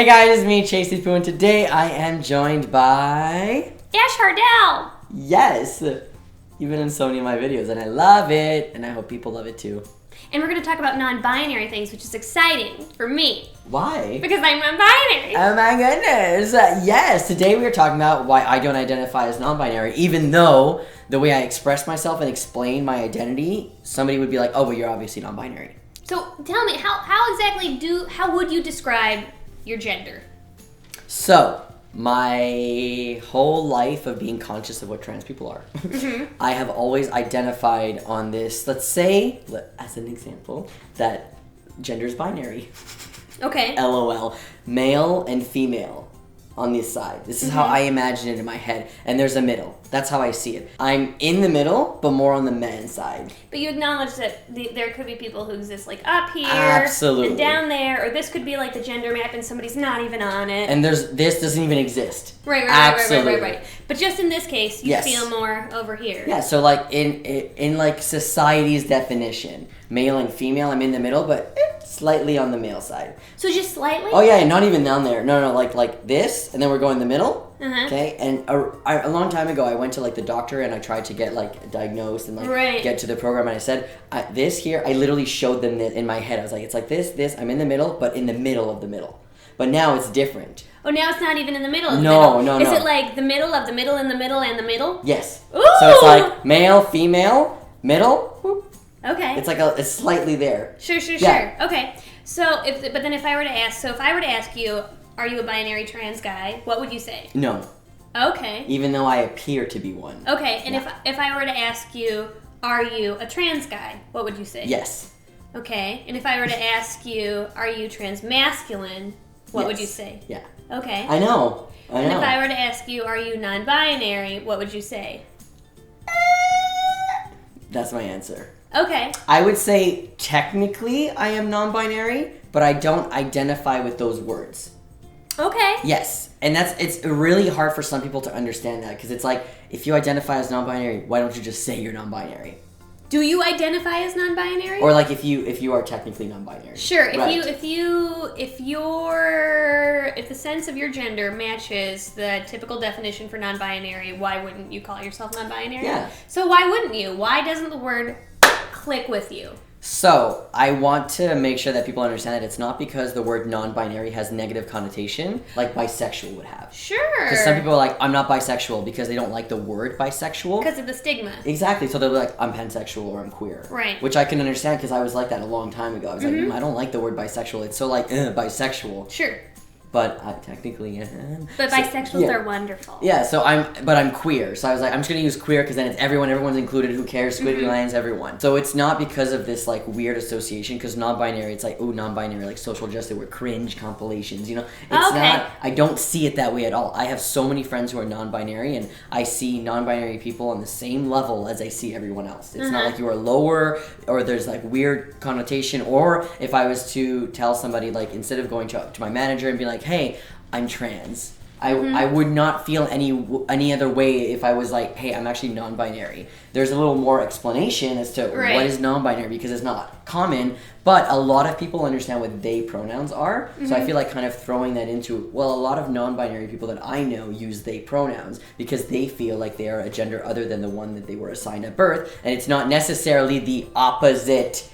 Hey guys, it's me, Chasey Poo, and today I am joined by... HARDELL! Yes! You've been in so many of my videos, and I love it, and I hope people love it too. And we're going to talk about non-binary things, which is exciting for me. Why? Because I'm non-binary. Oh my goodness! Yes, today we are talking about why I don't identify as non-binary, even though the way I express myself and explain my identity, somebody would be like, oh, but you're obviously non-binary. So tell me, how would you describe your gender? So, my whole life of being conscious of what trans people are, I have always identified on this, let's say, as an example, that gender's binary. Okay. LOL. Male and female on this side. This is how I imagine it in my head. And there's a middle. That's how I see it. I'm in the middle, but more on the men's side. But you acknowledge that there could be people who exist like up here Absolutely. and down there, or this could be like the gender map and somebody's not even on it. And this doesn't even exist. Right. Absolutely. But just in this case, you feel more over here. Yeah, so like in like society's definition, male and female, I'm in the middle, but slightly on the male side. So just slightly? Oh yeah, not even down there. No, like this, and then we're going the middle. Okay, and a long time ago, I went to like the doctor and I tried to get like diagnosed and like get to the program, and I said this here. I literally showed them this in my head. I was like, it's like this. I'm in the middle, but in the middle of the middle. But now it's different. Oh, now it's not even in the middle of the middle. No. Is it like the middle of the middle and the middle and the middle? Yes. Ooh! So it's like male, female, middle. Whoop. Okay. It's like it's slightly there. Sure. Okay. So if I were to ask you, are you a binary trans guy? What would you say? No. Okay. Even though I appear to be one. Okay. And if I were to ask you, are you a trans guy? What would you say? Yes. Okay. And if I were to ask you, are you trans masculine? What would you say? Yeah. Okay. I know. And if I were to ask you, are you non-binary? What would you say? That's my answer. Okay. I would say technically I am non-binary, but I don't identify with those words. Okay. Yes. And it's really hard for some people to understand that, because it's like, if you identify as non-binary, why don't you just say you're non-binary? Do you identify as non-binary? Or like if you are technically non-binary. Sure. If the sense of your gender matches the typical definition for non-binary, why wouldn't you call yourself non-binary? Yeah. So why wouldn't you? Why doesn't the word click with you? So, I want to make sure that people understand that it's not because the word non-binary has negative connotation like bisexual would have. Sure. Because some people are like, I'm not bisexual because they don't like the word bisexual. Because of the stigma. Exactly. So they'll be like, I'm pansexual or I'm queer. Right. Which I can understand because I was like that a long time ago. I was like, I don't like the word bisexual. It's so like, bisexual. Sure. But I technically am. But bisexuals are wonderful. Yeah, so I'm queer. So I was like, I'm just going to use queer because then it's everyone's included. Who cares? Squiggly lines, everyone. So it's not because of this like weird association, because non-binary, it's like, ooh, non-binary, like social justice, we're cringe compilations, you know? It's not, I don't see it that way at all. I have so many friends who are non-binary, and I see non-binary people on the same level as I see everyone else. It's not like you are lower, or there's like weird connotation, or if I was to tell somebody, like, instead of going to my manager and be like, hey, I'm trans. I would not feel any other way if I was like, hey, I'm actually non-binary. There's a little more explanation as to what is non-binary, because it's not common, but a lot of people understand what they pronouns are. So I feel like kind of throwing that into, well, a lot of non-binary people that I know use they pronouns because they feel like they are a gender other than the one that they were assigned at birth, and it's not necessarily the opposite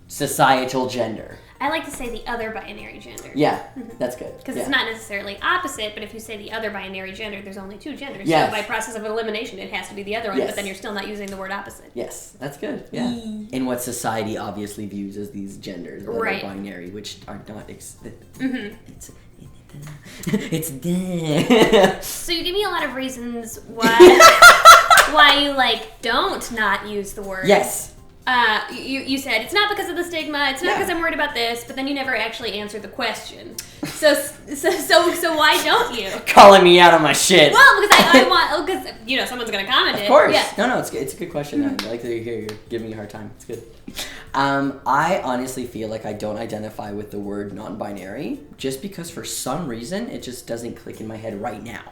societal gender. I like to say the other binary gender. Yeah, that's good. Because it's not necessarily opposite, but if you say the other binary gender, there's only two genders. Yes. So by process of elimination, it has to be the other one, but then you're still not using the word opposite. Yes, that's good. Yeah. In what society obviously views as these genders that are binary, which are not. It's So you give me a lot of reasons why you like don't not use the word. Yes. You said it's not because of the stigma, it's not because I'm worried about this, but then you never actually answered the question. So why don't you? Calling me out on my shit. Well, because someone's gonna comment it. Of course. Yeah. No, it's a good question. I like that you're here. You're giving me a hard time. It's good. I honestly feel like I don't identify with the word non-binary just because for some reason it just doesn't click in my head right now.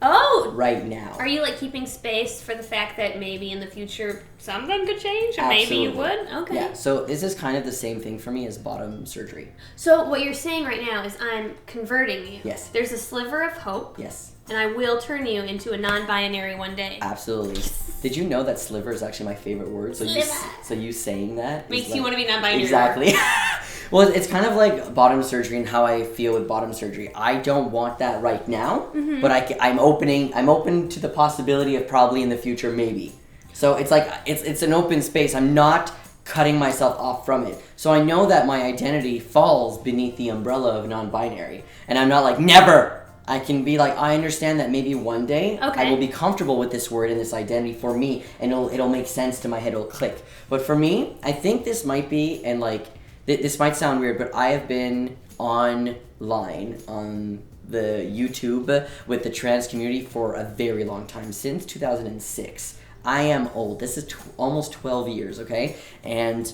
Oh! Right now. Are you like keeping space for the fact that maybe in the future something could change? Or Absolutely. maybe you would? Okay. Yeah, so this is kind of the same thing for me as bottom surgery. So what you're saying right now is I'm converting you. Yes. There's a sliver of hope. Yes. And I will turn you into a non-binary one day. Absolutely. Did you know that sliver is actually my favorite word? So you saying that Makes is you want to be non-binary. Exactly. Well, it's kind of like bottom surgery and how I feel with bottom surgery. I don't want that right now, but I'm open to the possibility of probably in the future, maybe. So it's like it's an open space. I'm not cutting myself off from it. So I know that my identity falls beneath the umbrella of non-binary, and I'm not like never. I can be like, I understand that maybe one day I will be comfortable with this word and this identity for me, and it'll make sense to my head. It'll click. But for me, I think this might be, and like. This might sound weird, but I have been online on the YouTube with the trans community for a very long time, since 2006. I am old. This is almost 12 years, okay? And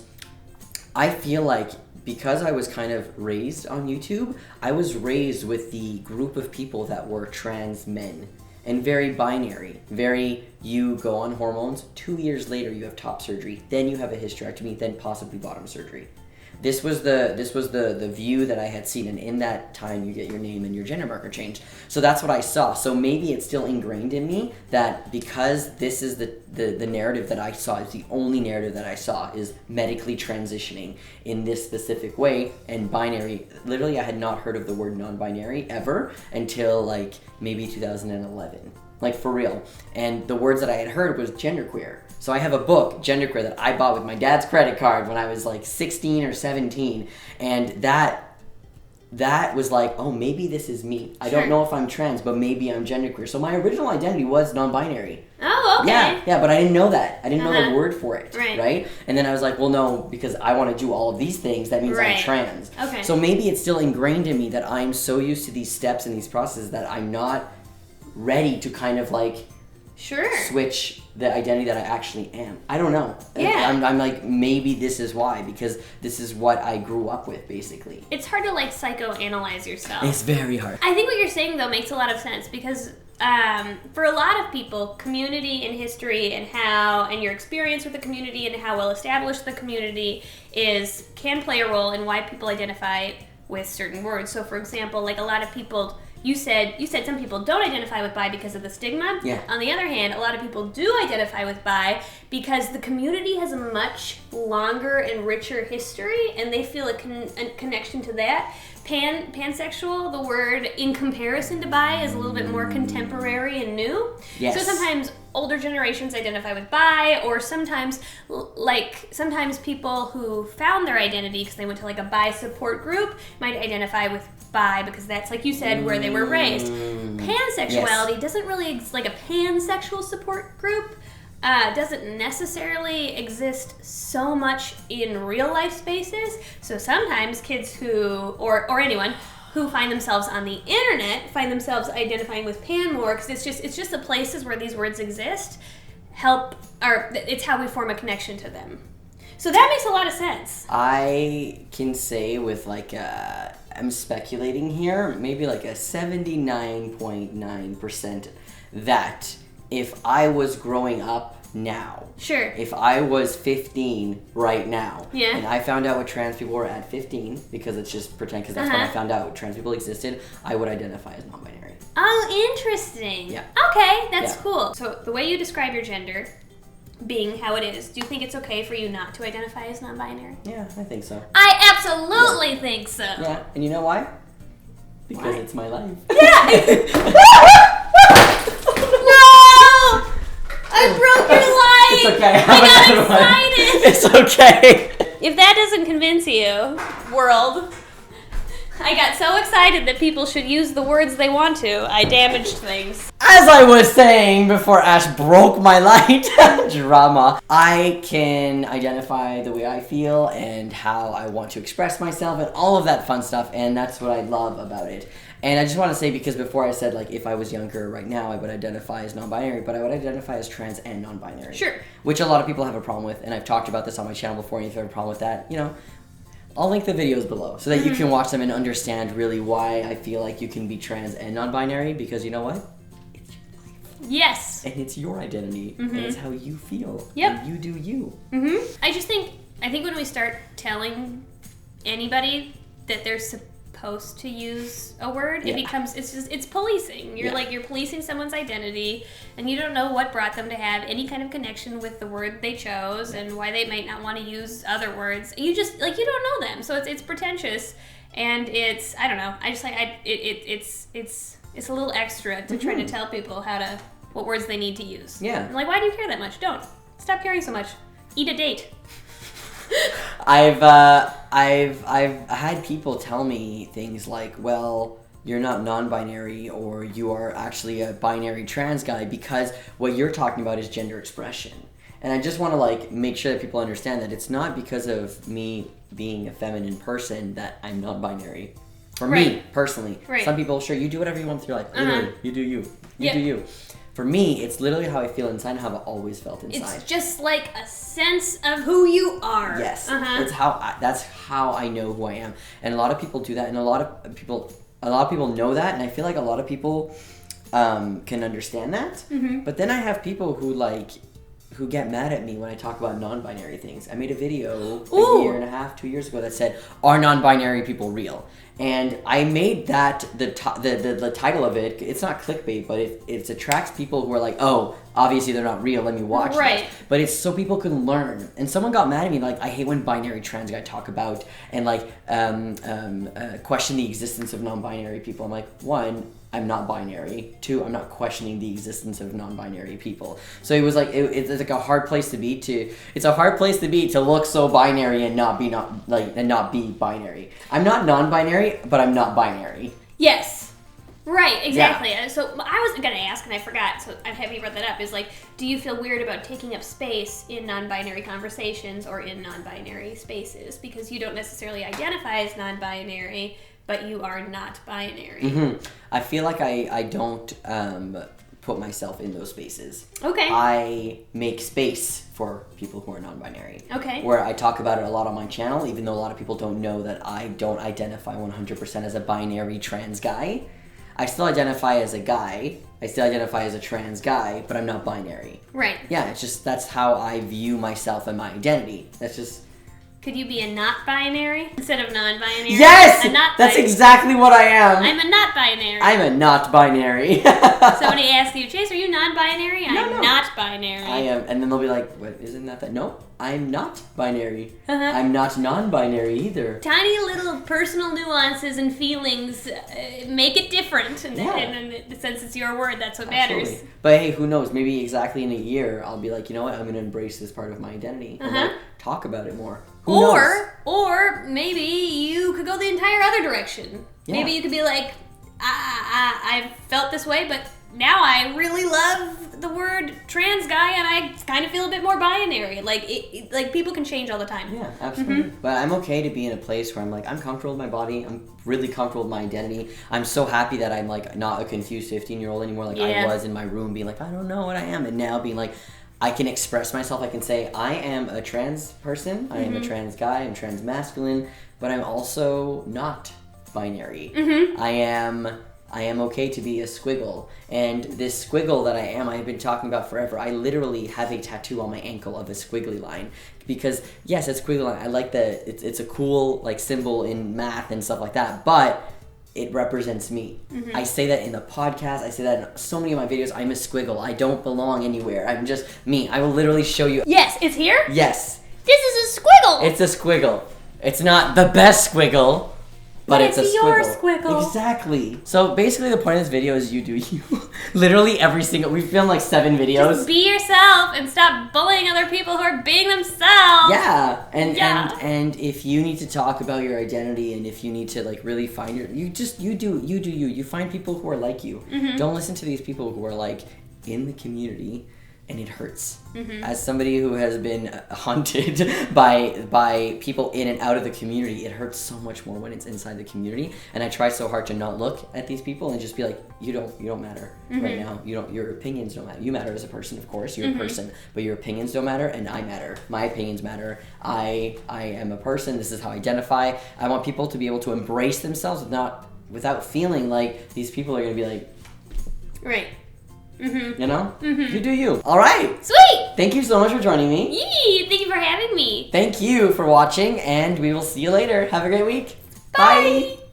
I feel like because I was kind of raised on YouTube, I was raised with the group of people that were trans men. And very binary, you go on hormones, 2 years later you have top surgery, then you have a hysterectomy, then possibly bottom surgery. This was the view that I had seen, and in that time you get your name and your gender marker changed. So that's what I saw. So maybe it's still ingrained in me that because this is the narrative that I saw, it's the only narrative that I saw is medically transitioning in this specific way, and binary. Literally, I had not heard of the word non-binary ever until like maybe 2011. Like for real. And the words that I had heard was genderqueer. So I have a book, Genderqueer, that I bought with my dad's credit card when I was like 16 or 17. And that was like, oh, maybe this is me. I don't know if I'm trans, but maybe I'm genderqueer. So my original identity was non-binary. Oh, okay. Yeah, but I didn't know that. I didn't know the word for it, Right. right? And then I was like, well, no, because I want to do all of these things, that means I'm trans. Okay. So maybe it's still ingrained in me that I'm so used to these steps and these processes that I'm not ready to kind of like switch the identity that I actually am. I don't know. Yeah. I'm like, maybe this is why, because this is what I grew up with, basically. It's hard to like psychoanalyze yourself. It's very hard. I think what you're saying though makes a lot of sense because for a lot of people, community and history and your experience with the community and how well established the community can play a role in why people identify with certain words. So for example, like a lot of people, you said some people don't identify with bi because of the stigma. Yeah. On the other hand, a lot of people do identify with bi because the community has a much longer and richer history, and they feel a connection to that. Pansexual, the word in comparison to bi, is a little bit more contemporary and new. Yes. So sometimes older generations identify with bi, or sometimes people who found their identity because they went to like a bi support group might identify with bi because that's, like you said, where they were raised. Pansexuality doesn't really like a pansexual support group. Doesn't necessarily exist so much in real life spaces. So sometimes kids or anyone who find themselves on the internet find themselves identifying with pan more because it's just the places where these words exist it's how we form a connection to them. So that makes a lot of sense. I can say with like I'm speculating here, maybe like a 79.9% that if I was growing up now, if I was 15 right now, and I found out what trans people were at 15, because it's just pretend, because that's when I found out trans people existed, I would identify as non-binary. Oh, interesting. Yeah. Okay, that's cool. So the way you describe your gender being how it is, do you think it's okay for you not to identify as non-binary? Yeah, I think so. I absolutely think so. Yeah, and you know why? Because it's my life. Yeah! No! I broke your life! It's okay. I got excited! It's okay. If that doesn't convince you, world, I got so excited that people should use the words they want to. I damaged things. As I was saying before Ash broke my light, drama, I can identify the way I feel and how I want to express myself and all of that fun stuff, and that's what I love about it. And I just want to say, because before I said, like, if I was younger right now, I would identify as non-binary, but I would identify as trans and non-binary. Sure. Which a lot of people have a problem with, and I've talked about this on my channel before, and if you have a problem with that, you know, I'll link the videos below so that you can watch them and understand really why I feel like you can be trans and non-binary, because you know what? It's just Yes. And it's your identity. And it's how you feel. Yep. And you do you. I think when we start telling anybody that they're supposed to use a word, it becomes, it's policing. You're policing someone's identity, and you don't know what brought them to have any kind of connection with the word they chose and why they might not want to use other words. You just, like, you don't know them. So it's pretentious, and it's, I don't know. I just like, it's a little extra to try to tell people what words they need to use. Yeah. I'm like, why do you care that much? Don't. Stop caring so much. Eat a date. I've had people tell me things like, well, you're not non-binary, or you are actually a binary trans guy, because what you're talking about is gender expression. And I just want to, like, make sure that people understand that it's not because of me being a feminine person that I'm non-binary. For me, personally. Right. Some people, sure, you do whatever you want with your life. Literally, you do you. You do you. For me, it's literally how I feel inside and how I've always felt inside. It's just like a sense of who you are. Yes. It's that's how I know who I am. And a lot of people do that, and a lot of people know that, and I feel like a lot of people can understand that. But then I have people who get mad at me when I talk about non-binary things. I made a video a year and a half, 2 years ago that said, "Are non-binary people real?" And I made that the title of it. It's not clickbait, but it attracts people who are like, "Oh, obviously they're not real. Let me watch this." But it's so people can learn. And someone got mad at me, like, I hate when binary trans guy talk about and question the existence of non-binary people. I'm like, one, I'm not binary. Two, I'm not questioning the existence of non-binary people. So it was like it's like a hard place to be. It's a hard place to be to look so binary and not be binary. I'm not non-binary, but I'm not binary. Yes. Right, exactly. Yeah. So I was going to ask, and I forgot, so I'm happy you brought that up, is like, do you feel weird about taking up space in non-binary conversations or in non-binary spaces? Because you don't necessarily identify as non-binary, but you are not binary. I feel like I don't put myself in those spaces. Okay. I make space for people who are non-binary. Okay. Where I talk about it a lot on my channel, even though a lot of people don't know that I don't identify 100% as a binary trans guy. I still identify as a guy. I still identify as a trans guy, but I'm not binary. Right. Yeah, it's just that's how I view myself and my identity. That's just... Could you be a not binary instead of non-binary? Yes! That's exactly what I am. I'm a not binary. I'm a not binary. Somebody asks you, Chase, are you non-binary? I'm not binary. I am. And then they'll be like, what, isn't that? No, I'm not binary. I'm not non-binary either. Tiny little personal nuances and feelings make it different. And since it's your word, that's what matters. But hey, who knows? Maybe exactly in a year, I'll be like, you know what? I'm going to embrace this part of my identity. And like, talk about it more. Or maybe you could go the entire other direction. Yeah. Maybe you could be like, I've felt this way, but now I really love the word trans guy, and I kind of feel a bit more binary. Like people can change all the time. Yeah, absolutely. But I'm okay to be in a place where I'm like, I'm comfortable with my body. I'm really comfortable with my identity. I'm so happy that I'm like not a confused 15-year-old anymore, like I was in my room being like, I don't know what I am, and now being like, I can express myself. I can say I am a trans person. I am a trans guy. I'm trans masculine, but I'm also not binary. I am okay to be a squiggle. And this squiggle that I am, I've been talking about forever. I literally have a tattoo on my ankle of a squiggly line. Because, yes, it's a squiggly line. I like it's a cool like symbol in math and stuff like that. But it represents me. I say that in the podcast. I say that in so many of my videos. I'm a squiggle. I don't belong anywhere. I'm just me. I will literally show you. Yes, it's here? Yes. This is a squiggle. It's a squiggle. It's not the best squiggle, but it's a squiggle. Your squiggle. Exactly. So basically the point of this video is you do you. Literally every single... We filmed like 7 videos. Just be yourself and stop bullying other people who are being themselves. Yeah. And if you need to talk about your identity, and if you need to like really find your... You do you. You find people who are like you. Don't listen to these people who are like in the community, and it hurts. As somebody who has been haunted by people in and out of the community, it hurts so much more when it's inside the community. And I try so hard to not look at these people and just be like, you don't matter right now. Your opinions don't matter. You matter as a person, of course. You're a person, but your opinions don't matter, and I matter. My opinions matter. I am a person. This is how I identify. I want people to be able to embrace themselves without feeling like these people are going to be like, right. You know? You do you. All right. Sweet! Thank you so much for joining me. Yee! Thank you for having me. Thank you for watching, and we will see you later. Have a great week. Bye.